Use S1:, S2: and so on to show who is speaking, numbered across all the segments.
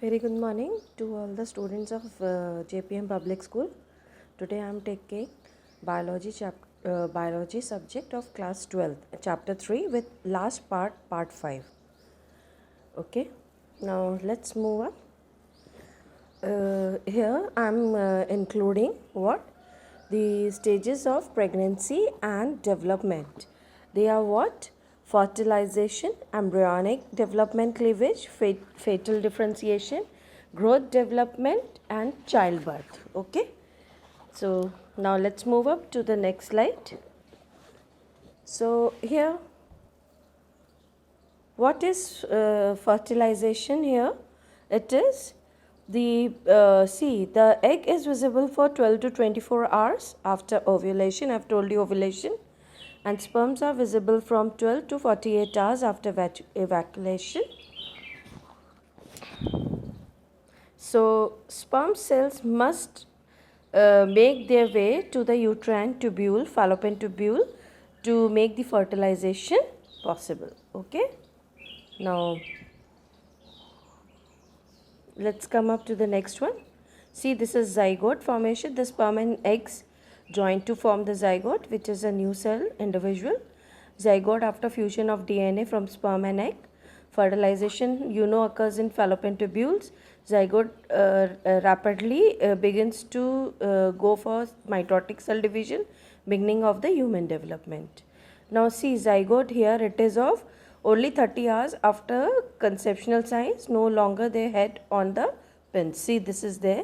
S1: Very good morning to all the students of JPM Public School. Today I am taking biology subject of class 12, chapter 3 with last part 5. Okay, now let's move on. Here I am including what? The stages of pregnancy and development. They are what? Fertilization, embryonic development, cleavage, fetal differentiation, growth development, and childbirth. Okay, so now let's move up to the next slide. So here, what is fertilization here? It is the egg is visible for 12 to 24 hours after ovulation. I've told you ovulation. And sperms are visible from 12 to 48 hours after evacuation. So sperm cells must make their way to the uterine tubule, fallopian tubule, to make the fertilization possible. Okay. Now let's come up to the next one. See, this is zygote formation. The sperm and eggs join to form the zygote, which is a new cell individual. Zygote after fusion of DNA from sperm and egg. Fertilization, occurs in fallopian tubules. Zygote rapidly begins to go for mitotic cell division, beginning of the human development. Now see, zygote here, it is of only 30 hours after conceptional signs, no longer they head on the pins. See, this is there.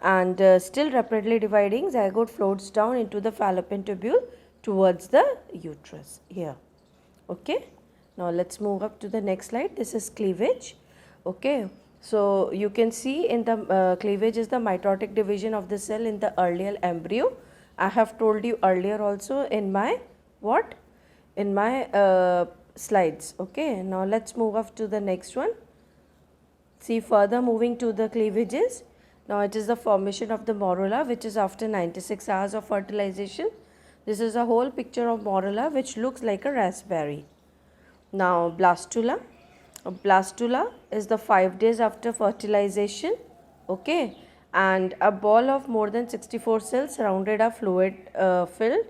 S1: And still rapidly dividing, zygote floats down into the fallopian tubule towards the uterus here. Okay. Now let's move up to the next slide. This is cleavage. Okay. So you can see in the cleavage is the mitotic division of the cell in the earlier embryo. I have told you earlier also in my what? In my slides. Okay. Now let's move up to the next one. See, further moving to the cleavages. Now it is the formation of the morula, which is after 96 hours of fertilization. This is a whole picture of morula which looks like a raspberry. Now blastula. Blastula is the 5 days after fertilization. Okay. And a ball of more than 64 cells surrounded a fluid filled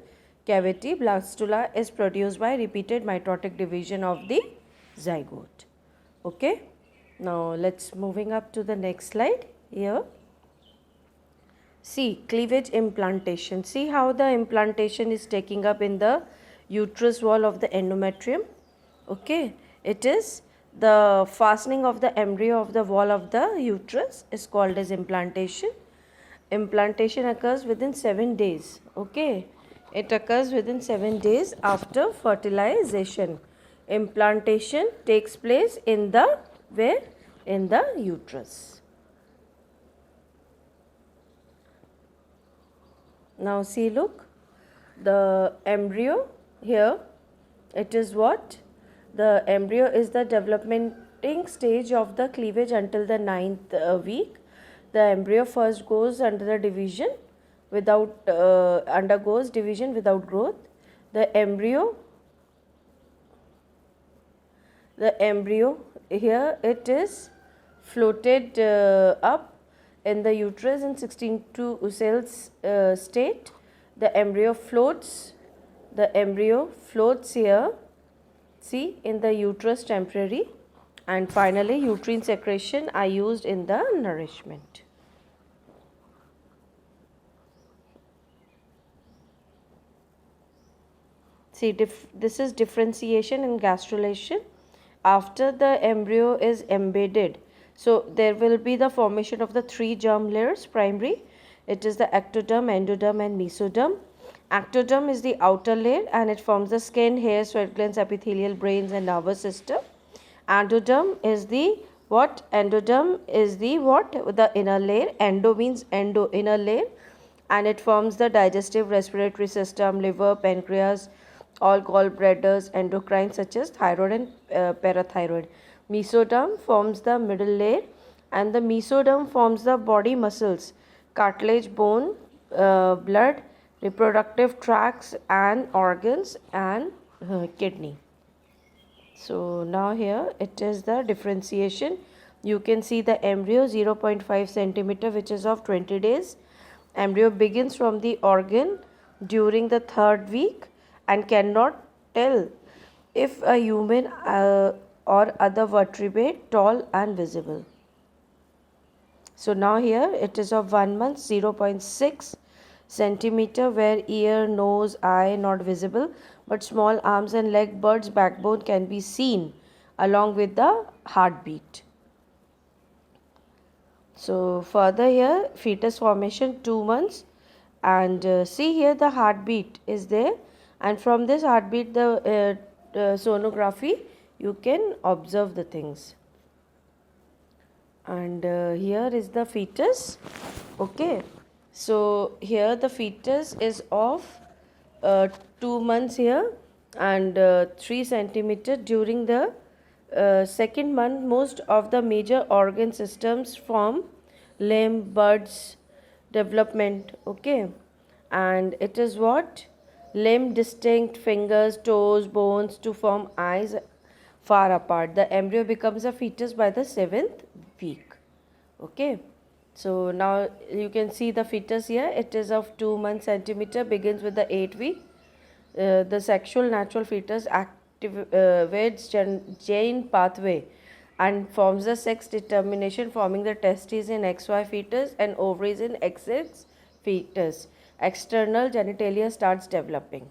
S1: cavity. Blastula is produced by repeated mitotic division of the zygote. Okay. Now let's moving up to the next slide here. See, cleavage implantation. See how the implantation is taking up in the uterus wall of the endometrium. Okay, it is the fastening of the embryo of the wall of the uterus is called as implantation. Implantation occurs within 7 days. Okay, it occurs within 7 days after fertilization. Implantation takes place in the where? In the uterus. Now see, look, the embryo here, it is what? The embryo is the developmenting stage of the cleavage until the 9th week. The embryo first goes under the division without, undergoes division without growth. The embryo here, it is floated up in the uterus in 16 cells state. The embryo floats here, see, in the uterus temporary, and finally uterine secretion are used in the nourishment. See, this is differentiation and gastrulation. After the embryo is embedded, so there will be the formation of the 3 germ layers primary. It is the ectoderm, endoderm and mesoderm. Ectoderm is the outer layer and it forms the skin, hair, sweat glands, epithelial, brains and nervous system. Endoderm is the what? Endoderm is the what? The inner layer. Endo means endo, inner layer, and it forms the digestive, respiratory system, liver, pancreas, all gallbladders, endocrine such as thyroid and parathyroid. Mesoderm forms the middle layer, and the mesoderm forms the body muscles, cartilage, bone, blood, reproductive tracts and organs, and kidney. So now here it is the differentiation. You can see the embryo 0.5 centimeter, which is of 20 days. Embryo begins from the organ during the 3rd week and cannot tell if a human or other vertebrate, tall and visible. So now here it is of 1 month, 0.6 centimeter, where ear, nose, eye not visible, but small arms and leg, bird's backbone can be seen along with the heartbeat. So further here, fetus formation 2 months, and see here the heartbeat is there, and from this heartbeat the sonography you can observe the things. And here is the fetus. Okay, so here the fetus is of 2 months here, and 3 centimeter. During the 2nd month, most of the major organ systems form limb, buds, development. Okay, and it is what? Limb distinct, fingers, toes, bones to form eyes far apart. The embryo becomes a fetus by the 7th week. Okay, so now you can see the fetus here. It is of 2 months centimeter, begins with the 8th week. The sexual natural fetus activates gene pathway and forms the sex determination, forming the testes in XY fetus and ovaries in XX fetus. External genitalia starts developing.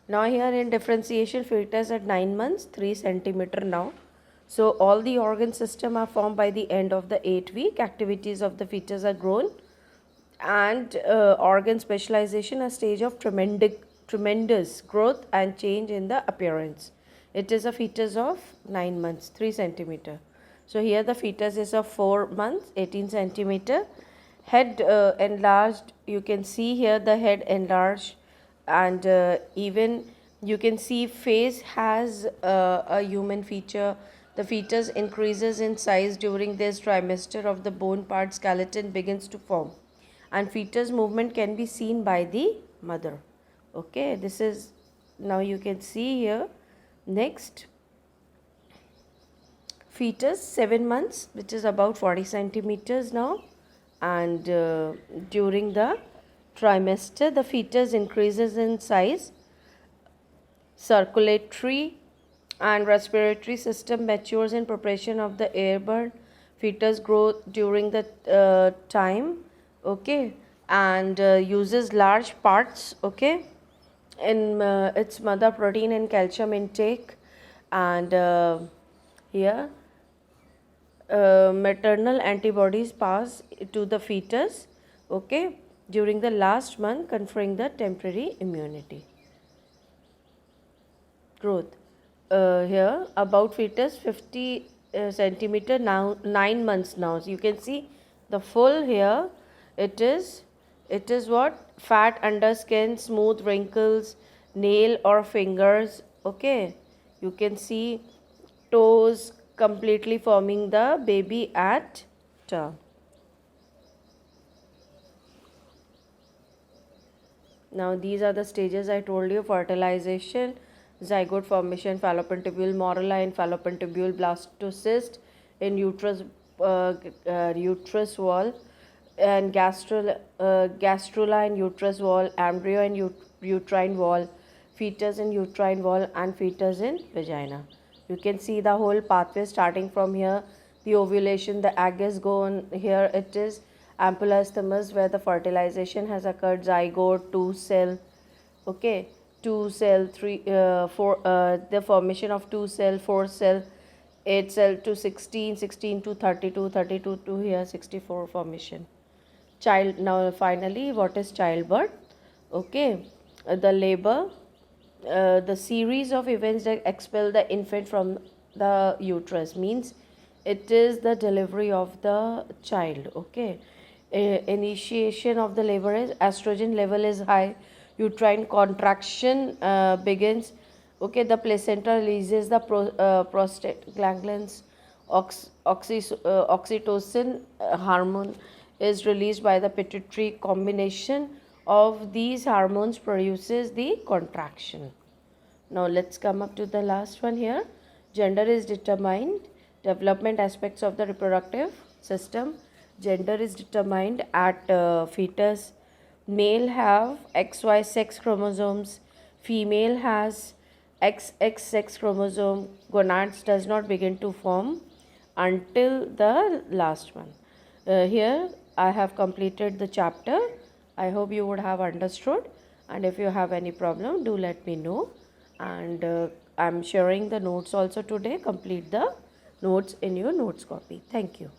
S1: Now here in differentiation, fetus at 9 months, 3 centimeter now. So all the organ system are formed by the end of the 8th week. Activities of the fetus are grown, and organ specialization, a stage of tremendous growth and change in the appearance. It is a fetus of 9 months, 3 centimeter. So here the fetus is of 4 months, 18 centimeter. Head enlarged. You can see here the head enlarged, and even you can see face has a human feature. The fetus increases in size during this trimester of the bone part skeleton begins to form, and fetus movement can be seen by the mother. Okay, this is, now you can see here. Next, fetus 7 months, which is about 40 centimeters now, and during the trimester the fetus increases in size. Circulatory and respiratory system matures in preparation of the airborne. Fetus grow during the time. Okay, and uses large parts. Okay, in its mother protein and calcium intake, and here maternal antibodies pass to the fetus. Okay, during the last month, conferring the temporary immunity. Growth here about fetus 50 centimeter now, 9 months now. So you can see the full here. It is what? Fat under skin, smooth wrinkles, nail or fingers. Okay, you can see toes completely forming the baby at term. Now these are the stages I told you: fertilization, zygote formation, fallopian tubule, monoline fallopian tubule, blastocyst in uterus wall, and gastrula in uterus wall, embryo in uterine wall, fetus in uterine wall, and fetus in vagina. You can see the whole pathway starting from here. The ovulation, the egg is gone. Here it is ampulla isthmus, where the fertilization has occurred. Zygote, 2 cell. Okay, 2 cell, 3, 4. The formation of 2 cell, 4 cell, 8 cell to 16, 16 to 32, 32 to here 64 formation. Child. Now finally, what is childbirth? Okay, the labor. The series of events that expel the infant from the uterus, means it is the delivery of the child. Okay, initiation of the labor is estrogen level is high, uterine contraction begins. Okay, the placenta releases the prostaglandins, oxytocin hormone is released by the pituitary. Combination of these hormones produces the contraction. Now let's come up to the last one here. Gender is determined Development aspects of the reproductive system. Gender is determined at fetus. Male have XY sex chromosomes. Female has XX sex chromosome. Gonads does not begin to form until the last one. Here I have completed the chapter. I hope you would have understood, and if you have any problem, do let me know. And I'm sharing the notes also today. Complete the notes in your notes copy. Thank you.